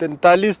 43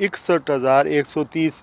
61,130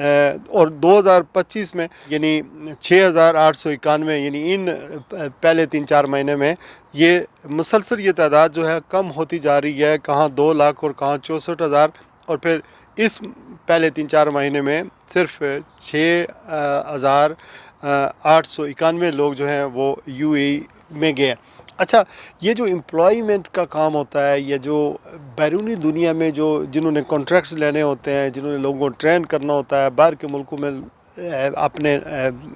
اور 2025 میں یعنی 6,891 یعنی ان پہلے 3-4 مہینے میں یہ مسلسل یہ تعداد جو ہے کم ہوتی جا رہی ہے، کہاں 2 لاکھ اور کہاں 64,000، اور پھر اس پہلے 3-4 مہینے میں صرف 6,891 لوگ جو ہیں وہ یو اے ای میں گئے۔ اچھا، یہ جو امپلائمنٹ کا کام ہوتا ہے، یہ جو بیرونی دنیا میں جنہوں نے کانٹریکٹس لینے ہوتے ہیں، جنہوں نے لوگوں کو ٹرین کرنا ہوتا ہے، باہر کے ملکوں میں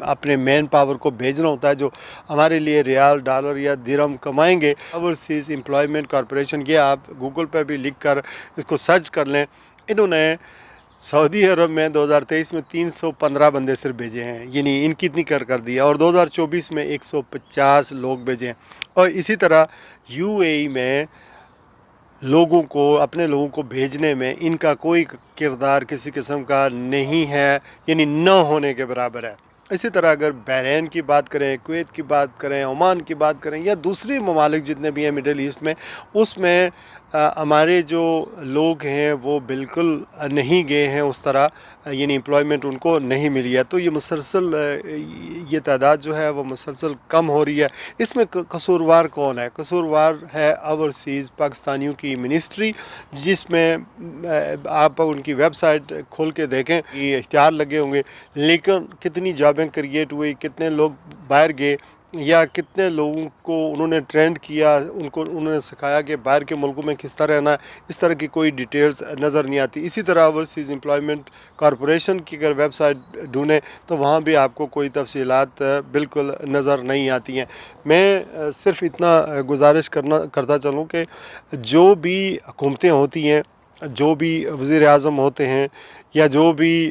اپنے مین پاور کو بھیجنا ہوتا ہے، جو ہمارے لیے ریال، ڈالر یا درہم کمائیں گے، اوورسیز امپلائمنٹ کارپوریشن، یہ آپ گوگل پہ بھی لکھ کر اس کو سرچ کر لیں، انہوں نے سعودی عرب میں 2023 میں 315 بندے صرف بھیجے ہیں، یعنی ان کی اتنی کر دیا، اور 2024 میں 150 لوگ بھیجے ہیں۔ اور اسی طرح یو اے ای میں اپنے لوگوں کو بھیجنے میں ان کا کوئی کردار کسی قسم کا نہیں ہے، یعنی نہ ہونے کے برابر ہے۔ اسی طرح اگر بحرین کی بات کریں، کویت کی بات کریں، عمان کی بات کریں، یا دوسری ممالک جتنے بھی ہیں مڈل ایسٹ میں، اس میں ہمارے جو لوگ ہیں وہ بالکل نہیں گئے ہیں اس طرح، یعنی امپلائمنٹ ان کو نہیں ملی ہے۔ تو یہ مسلسل یہ تعداد جو ہے وہ مسلسل کم ہو رہی ہے۔ اس میں قصوروار کون ہے؟ قصوروار ہے اوورسیز پاکستانیوں کی منسٹری، جس میں آپ ان کی ویب سائٹ کھول کے دیکھیں، یہ اشتہار لگے ہوں گے، لیکن کتنی جابیں کریٹ ہوئی، کتنے لوگ باہر گئے، یا کتنے لوگوں کو انہوں نے ٹرینڈ کیا، انہوں نے سکھایا کہ باہر کے ملکوں میں کس طرح رہنا ہے، اس طرح کی کوئی ڈیٹیلز نظر نہیں آتی۔ اسی طرح اوورسیز امپلائمنٹ کارپوریشن کی اگر ویب سائٹ ڈھونڈیں تو وہاں بھی آپ کو کوئی تفصیلات بالکل نظر نہیں آتی ہیں۔ میں صرف اتنا گزارش کرتا چلوں کہ جو بھی حکومتیں ہوتی ہیں، جو بھی وزیر اعظم ہوتے ہیں، یا جو بھی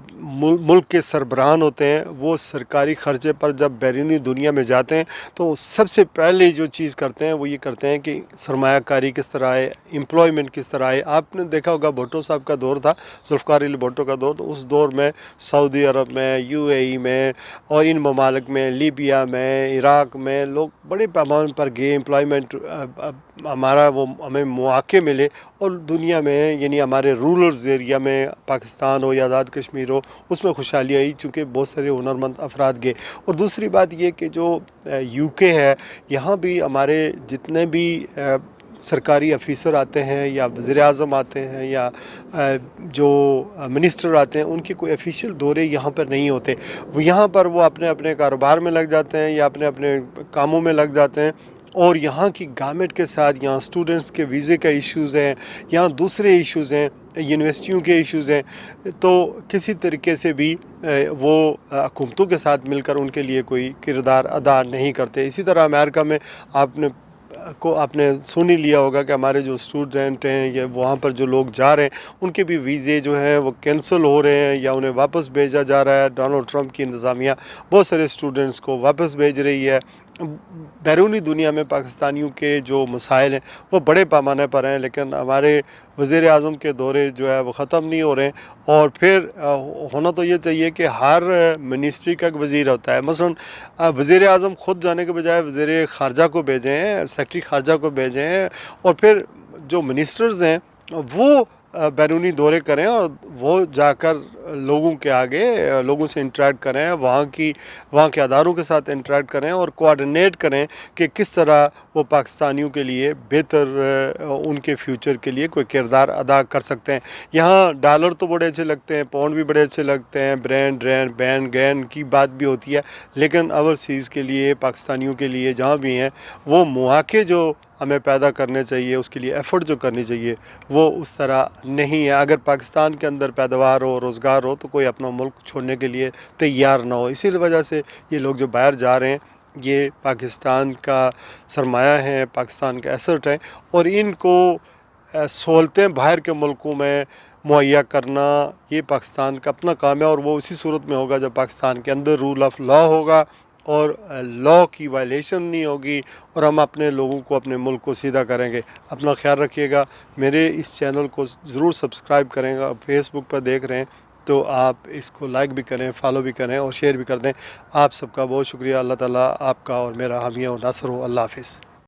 ملک کے سربراہان ہوتے ہیں، وہ سرکاری خرچے پر جب بیرونی دنیا میں جاتے ہیں تو سب سے پہلے جو چیز کرتے ہیں وہ یہ کرتے ہیں کہ سرمایہ کاری کس طرح ہے، امپلائمنٹ کس طرح ہے۔ آپ نے دیکھا ہوگا بھٹو صاحب کا دور تھا، ذوالفقار علی بھٹو کا دور، تو اس دور میں سعودی عرب میں، یو اے ای میں اور ان ممالک میں، لیبیا میں، عراق میں لوگ بڑے پیمانے پر گئے، امپلائمنٹ ہمیں مواقع ملے، اور دنیا میں یعنی ہمارے رورلز ایریا میں، پاکستان ہو یا آزاد کشمیر ہو، اس میں خوشحالی آئی، چونکہ بہت سارے ہنرمند افراد گئے۔ اور دوسری بات یہ کہ جو یو کے ہے، یہاں بھی ہمارے جتنے بھی سرکاری افیسر آتے ہیں، یا وزیر اعظم آتے ہیں، یا جو منسٹر آتے ہیں، ان کے کوئی افیشیل دورے یہاں پر نہیں ہوتے، وہ یہاں پر وہ اپنے اپنے کاروبار میں لگ جاتے ہیں، یا اپنے اپنے کاموں میں لگ جاتے ہیں، اور یہاں کی گورنمنٹ کے ساتھ، یہاں اسٹوڈنٹس کے ویزے کا ایشوز ہیں، یہاں دوسرے ایشوز ہیں، یونیورسٹیوں کے ایشوز ہیں، تو کسی طریقے سے بھی وہ حکومتوں کے ساتھ مل کر ان کے لیے کوئی کردار ادا نہیں کرتے۔ اسی طرح امریکہ میں آپ نے سن ہی لیا ہوگا کہ ہمارے جو اسٹوڈنٹ ہیں، یا وہاں پر جو لوگ جا رہے ہیں، ان کے بھی ویزے جو ہیں وہ کینسل ہو رہے ہیں، یا انہیں واپس بھیجا جا رہا ہے۔ ڈونلڈ ٹرمپ کی انتظامیہ بہت سارے اسٹوڈنٹس کو واپس بھیج رہی ہے۔ بیرونی دنیا میں پاکستانیوں کے جو مسائل ہیں وہ بڑے پیمانے پر ہیں، لیکن ہمارے وزیر اعظم کے دورے جو ہے وہ ختم نہیں ہو رہے ہیں۔ اور پھر ہونا تو یہ چاہیے کہ ہر منسٹری کا ایک وزیر ہوتا ہے، مثلا وزیر اعظم خود جانے کے بجائے وزیر خارجہ کو بھیجیں ہیں، سیکرٹری خارجہ کو بھیجیں ہیں، اور پھر جو منسٹرز ہیں وہ بیرونی دورے کریں، اور وہ جا کر لوگوں کے آگے لوگوں سے انٹریکٹ کریں، وہاں کے اداروں کے ساتھ انٹریکٹ کریں، اور کوآرڈینیٹ کریں کہ کس طرح وہ پاکستانیوں کے لیے بہتر ان کے فیوچر کے لیے کوئی کردار ادا کر سکتے ہیں۔ یہاں ڈالر تو بڑے اچھے لگتے ہیں، پاؤنڈ بھی بڑے اچھے لگتے ہیں، برینڈ رین بین گین کی بات بھی ہوتی ہے، لیکن اوورسیز کے لیے، پاکستانیوں کے لیے جہاں بھی ہیں، وہ مواقع جو ہمیں پیدا کرنے چاہیے، اس کے لیے ایفرٹ جو کرنی چاہیے، وہ اس طرح نہیں ہے۔ اگر پاکستان کے اندر پیداوار ہو، روزگار ہو، تو کوئی اپنا ملک چھوڑنے کے لیے تیار نہ ہو۔ اسی وجہ سے یہ لوگ جو باہر جا رہے ہیں، یہ پاکستان کا سرمایہ ہیں، پاکستان کا ایسٹ ہیں، اور ان کو سہولتیں باہر کے ملکوں میں مہیا کرنا یہ پاکستان کا اپنا کام ہے، اور وہ اسی صورت میں ہوگا جب پاکستان کے اندر رول آف لا ہوگا، اور لا کی وائلیشن نہیں ہوگی، اور ہم اپنے لوگوں کو، اپنے ملک کو سیدھا کریں گے۔ اپنا خیال رکھیے گا، میرے اس چینل کو ضرور سبسکرائب کریں گا، فیس بک پر دیکھ رہے ہیں تو آپ اس کو لائک بھی کریں، فالو بھی کریں، اور شیئر بھی کر دیں۔ آپ سب کا بہت شکریہ۔ اللہ تعالیٰ آپ کا اور میرا حامی و ناصر ہو۔ اللہ حافظ۔